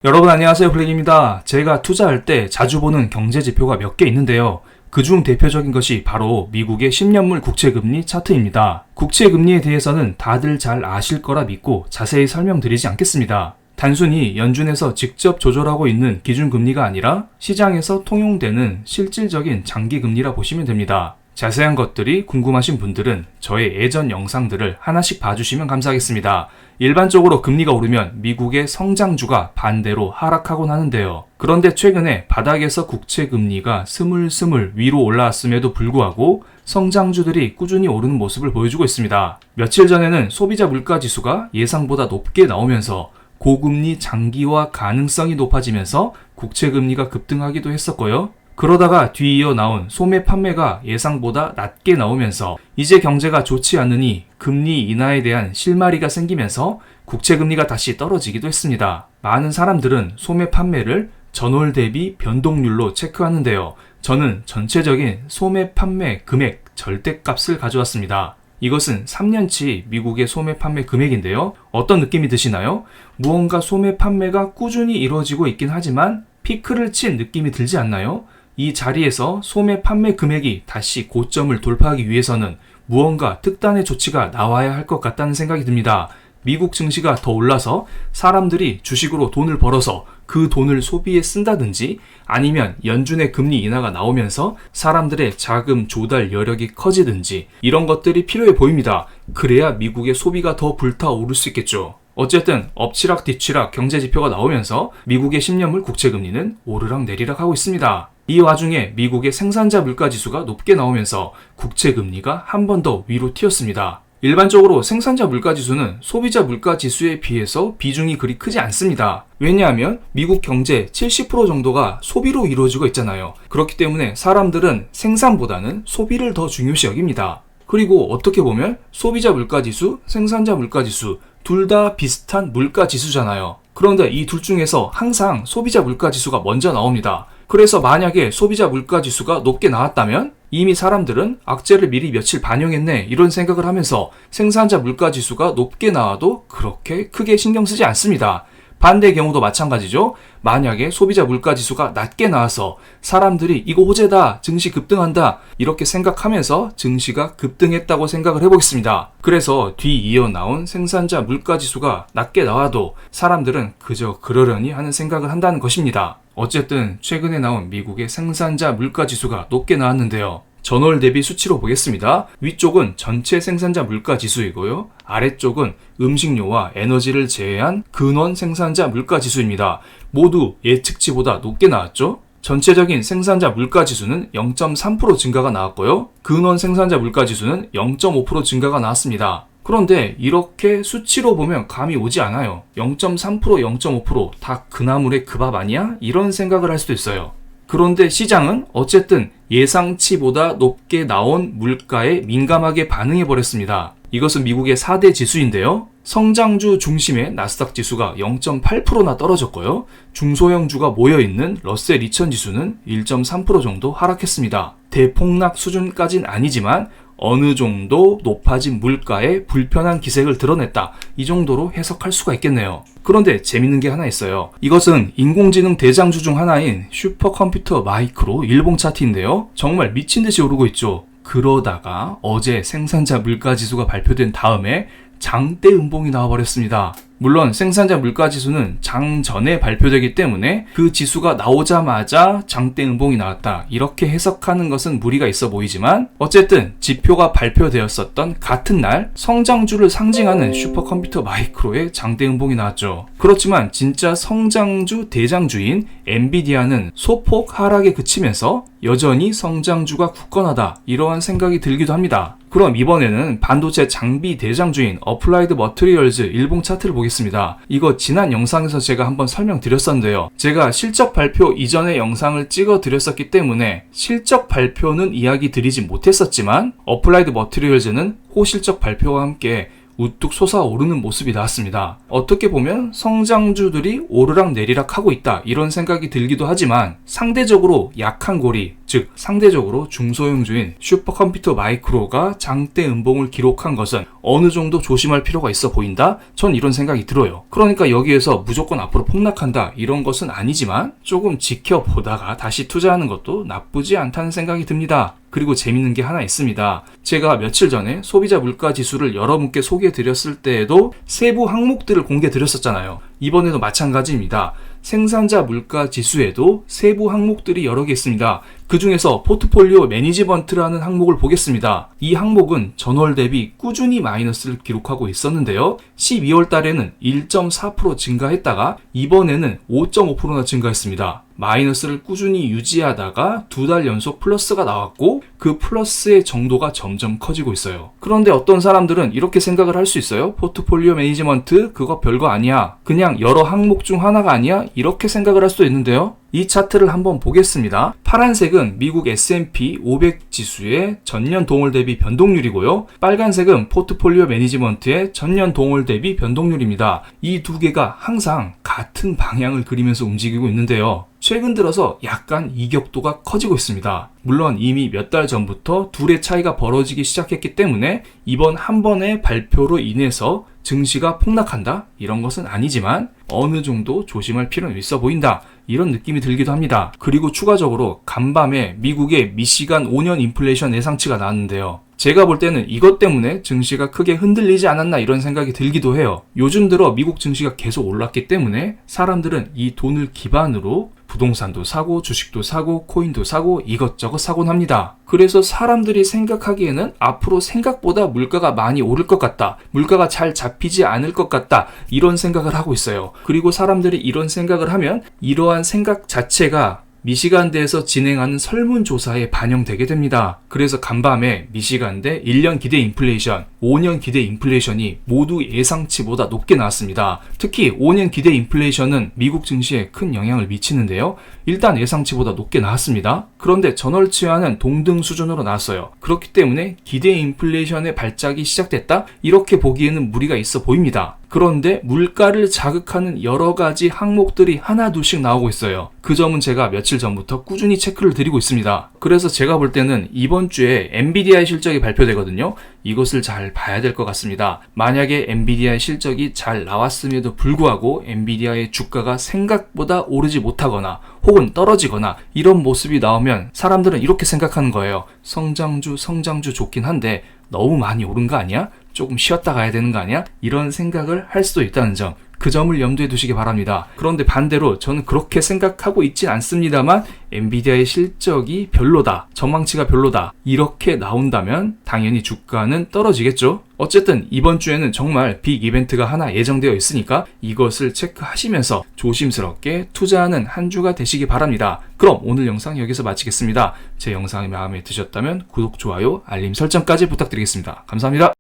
여러분 안녕하세요, 블랙입니다. 제가 투자할 때 자주 보는 경제 지표가 몇 개 있는데요. 그중 대표적인 것이 바로 미국의 10년물 국채금리 차트입니다. 국채금리에 대해서는 다들 잘 아실 거라 믿고 자세히 설명드리지 않겠습니다. 단순히 연준에서 직접 조절하고 있는 기준금리가 아니라 시장에서 통용되는 실질적인 장기금리라 보시면 됩니다. 자세한 것들이 궁금하신 분들은 저의 예전 영상들을 하나씩 봐주시면 감사하겠습니다. 일반적으로 금리가 오르면 미국의 성장주가 반대로 하락하곤 하는데요. 그런데 최근에 바닥에서 국채 금리가 스물스물 위로 올라왔음에도 불구하고 성장주들이 꾸준히 오르는 모습을 보여주고 있습니다. 며칠 전에는 소비자 물가지수가 예상보다 높게 나오면서 고금리 장기화 가능성이 높아지면서 국채 금리가 급등하기도 했었고요. 그러다가 뒤이어 나온 소매 판매가 예상보다 낮게 나오면서 이제 경제가 좋지 않으니 금리 인하에 대한 실마리가 생기면서 국채금리가 다시 떨어지기도 했습니다. 많은 사람들은 소매 판매를 전월 대비 변동률로 체크하는데요. 저는 전체적인 소매 판매 금액 절대값을 가져왔습니다. 이것은 3년치 미국의 소매 판매 금액인데요. 어떤 느낌이 드시나요? 무언가 소매 판매가 꾸준히 이루어지고 있긴 하지만 피크를 친 느낌이 들지 않나요? 이 자리에서 소매 판매 금액이 다시 고점을 돌파하기 위해서는 무언가 특단의 조치가 나와야 할 것 같다는 생각이 듭니다. 미국 증시가 더 올라서 사람들이 주식으로 돈을 벌어서 그 돈을 소비에 쓴다든지 아니면 연준의 금리 인하가 나오면서 사람들의 자금 조달 여력이 커지든지 이런 것들이 필요해 보입니다. 그래야 미국의 소비가 더 불타오를 수 있겠죠. 어쨌든 엎치락 뒤치락 경제지표가 나오면서 미국의 10년물 국채금리는 오르락 내리락 하고 있습니다. 이 와중에 미국의 생산자 물가지수가 높게 나오면서 국채금리가 한 번 더 위로 튀었습니다. 일반적으로 생산자 물가지수는 소비자 물가지수에 비해서 비중이 그리 크지 않습니다. 왜냐하면 미국 경제 70% 정도가 소비로 이루어지고 있잖아요. 그렇기 때문에 사람들은 생산보다는 소비를 더 중요시 여깁니다. 그리고 어떻게 보면 소비자 물가지수, 생산자 물가지수 둘 다 비슷한 물가지수잖아요. 그런데 이 둘 중에서 항상 소비자 물가지수가 먼저 나옵니다. 그래서 만약에 소비자 물가지수가 높게 나왔다면 이미 사람들은 악재를 미리 며칠 반영했네 이런 생각을 하면서 생산자 물가지수가 높게 나와도 그렇게 크게 신경 쓰지 않습니다. 반대의 경우도 마찬가지죠. 만약에 소비자 물가지수가 낮게 나와서 사람들이 이거 호재다, 증시 급등한다 이렇게 생각하면서 증시가 급등했다고 생각을 해보겠습니다. 그래서 뒤이어 나온 생산자 물가지수가 낮게 나와도 사람들은 그저 그러려니 하는 생각을 한다는 것입니다. 어쨌든 최근에 나온 미국의 생산자 물가지수가 높게 나왔는데요. 전월 대비 수치로 보겠습니다. 위쪽은 전체 생산자 물가지수이고요. 아래쪽은 음식료와 에너지를 제외한 근원 생산자 물가지수입니다. 모두 예측치보다 높게 나왔죠? 전체적인 생산자 물가지수는 0.3% 증가가 나왔고요. 근원 생산자 물가지수는 0.5% 증가가 나왔습니다. 그런데 이렇게 수치로 보면 감이 오지 않아요. 0.3%, 0.5% 다 그나물의 그 밥 아니야? 이런 생각을 할 수도 있어요. 그런데 시장은 어쨌든 예상치보다 높게 나온 물가에 민감하게 반응해버렸습니다. 이것은 미국의 4대 지수인데요. 성장주 중심의 나스닥 지수가 0.8%나 떨어졌고요. 중소형주가 모여있는 러셀 2000 지수는 1.3% 정도 하락했습니다. 대폭락 수준까진 아니지만 어느 정도 높아진 물가에 불편한 기색을 드러냈다. 이 정도로 해석할 수가 있겠네요. 그런데 재밌는 게 하나 있어요. 이것은 인공지능 대장주 중 하나인 슈퍼컴퓨터 마이크로 일봉 차트인데요. 정말 미친듯이 오르고 있죠. 그러다가 어제 생산자 물가지수가 발표된 다음에 장대 음봉이 나와버렸습니다. 물론 생산자 물가지수는 장 전에 발표되기 때문에 그 지수가 나오자마자 장대 음봉이 나왔다 이렇게 해석하는 것은 무리가 있어 보이지만 어쨌든 지표가 발표되었었던 같은 날 성장주를 상징하는 슈퍼컴퓨터 마이크로의 장대 음봉이 나왔죠. 그렇지만 진짜 성장주 대장주인 엔비디아는 소폭 하락에 그치면서 여전히 성장주가 굳건하다 이러한 생각이 들기도 합니다. 그럼 이번에는 반도체 장비 대장주인 어플라이드 머티리얼즈 일봉 차트를 보겠습니다. 이거 지난 영상에서 제가 한번 설명드렸었는데요. 제가 실적 발표 이전의 영상을 찍어 드렸었기 때문에 실적 발표는 이야기 드리지 못했었지만 어플라이드 머티리얼즈는 호실적 발표와 함께 우뚝 솟아오르는 모습이 나왔습니다. 어떻게 보면 성장주들이 오르락 내리락 하고 있다 이런 생각이 들기도 하지만 상대적으로 약한 고리, 즉 상대적으로 중소형주인 슈퍼컴퓨터 마이크로가 장대 음봉을 기록한 것은 어느 정도 조심할 필요가 있어 보인다? 전 이런 생각이 들어요. 그러니까 여기에서 무조건 앞으로 폭락한다 이런 것은 아니지만 조금 지켜보다가 다시 투자하는 것도 나쁘지 않다는 생각이 듭니다. 그리고 재밌는 게 하나 있습니다. 제가 며칠 전에 소비자 물가 지수를 여러분께 소개해 드렸을 때에도 세부 항목들을 공개해 드렸었잖아요. 이번에도 마찬가지입니다. 생산자 물가 지수에도 세부 항목들이 여러 개 있습니다. 그 중에서 포트폴리오 매니지먼트라는 항목을 보겠습니다. 이 항목은 전월 대비 꾸준히 마이너스를 기록하고 있었는데요. 12월 달에는 1.4% 증가했다가 이번에는 5.5%나 증가했습니다. 마이너스를 꾸준히 유지하다가 2달 연속 플러스가 나왔고 그 플러스의 정도가 점점 커지고 있어요. 그런데 어떤 사람들은 이렇게 생각을 할 수 있어요. 포트폴리오 매니지먼트 그거 별거 아니야. 그냥 여러 항목 중 하나가 아니야? 이렇게 생각을 할 수도 있는데요. 이 차트를 한번 보겠습니다. 파란색은 미국 S&P 500 지수의 전년 동월 대비 변동률이고요. 빨간색은 포트폴리오 매니지먼트의 전년 동월 대비 변동률입니다. 이 두 개가 항상 같은 방향을 그리면서 움직이고 있는데요. 최근 들어서 약간 이격도가 커지고 있습니다. 물론 이미 몇 달 전부터 둘의 차이가 벌어지기 시작했기 때문에 이번 한 번의 발표로 인해서 증시가 폭락한다? 이런 것은 아니지만 어느 정도 조심할 필요는 있어 보인다. 이런 느낌이 들기도 합니다. 그리고 추가적으로 간밤에 미국의 미시간 5년 인플레이션 예상치가 나왔는데요. 제가 볼 때는 이것 때문에 증시가 크게 흔들리지 않았나 이런 생각이 들기도 해요. 요즘 들어 미국 증시가 계속 올랐기 때문에 사람들은 이 돈을 기반으로 부동산도 사고 주식도 사고 코인도 사고 이것저것 사곤 합니다. 그래서 사람들이 생각하기에는 앞으로 생각보다 물가가 많이 오를 것 같다. 물가가 잘 잡히지 않을 것 같다. 이런 생각을 하고 있어요. 그리고 사람들이 이런 생각을 하면 이러한 생각 자체가 미시간대에서 진행하는 설문조사에 반영되게 됩니다. 그래서 간밤에 미시간대 1년 기대 인플레이션, 5년 기대 인플레이션이 모두 예상치보다 높게 나왔습니다. 특히 5년 기대 인플레이션은 미국 증시에 큰 영향을 미치는데요. 일단 예상치보다 높게 나왔습니다. 그런데 전월치와는 동등 수준으로 나왔어요. 그렇기 때문에 기대 인플레이션의 발작이 시작됐다? 이렇게 보기에는 무리가 있어 보입니다. 그런데 물가를 자극하는 여러 가지 항목들이 하나 둘씩 나오고 있어요. 그 점은 제가 며칠 전부터 꾸준히 체크를 드리고 있습니다. 그래서 제가 볼 때는 이번 주에 엔비디아의 실적이 발표되거든요. 이것을 잘 봐야 될 것 같습니다. 만약에 엔비디아의 실적이 잘 나왔음에도 불구하고 엔비디아의 주가가 생각보다 오르지 못하거나 혹은 떨어지거나 이런 모습이 나오면 사람들은 이렇게 생각하는 거예요. 성장주 좋긴 한데 너무 많이 오른 거 아니야? 조금 쉬었다 가야 되는 거 아니야? 이런 생각을 할 수도 있다는 점. 그 점을 염두에 두시기 바랍니다. 그런데 반대로 저는 그렇게 생각하고 있진 않습니다만 엔비디아의 실적이 별로다, 전망치가 별로다 이렇게 나온다면 당연히 주가는 떨어지겠죠. 어쨌든 이번 주에는 정말 빅 이벤트가 하나 예정되어 있으니까 이것을 체크하시면서 조심스럽게 투자하는 한 주가 되시기 바랍니다. 그럼 오늘 영상 여기서 마치겠습니다. 제 영상이 마음에 드셨다면 구독, 좋아요, 알림 설정까지 부탁드리겠습니다. 감사합니다.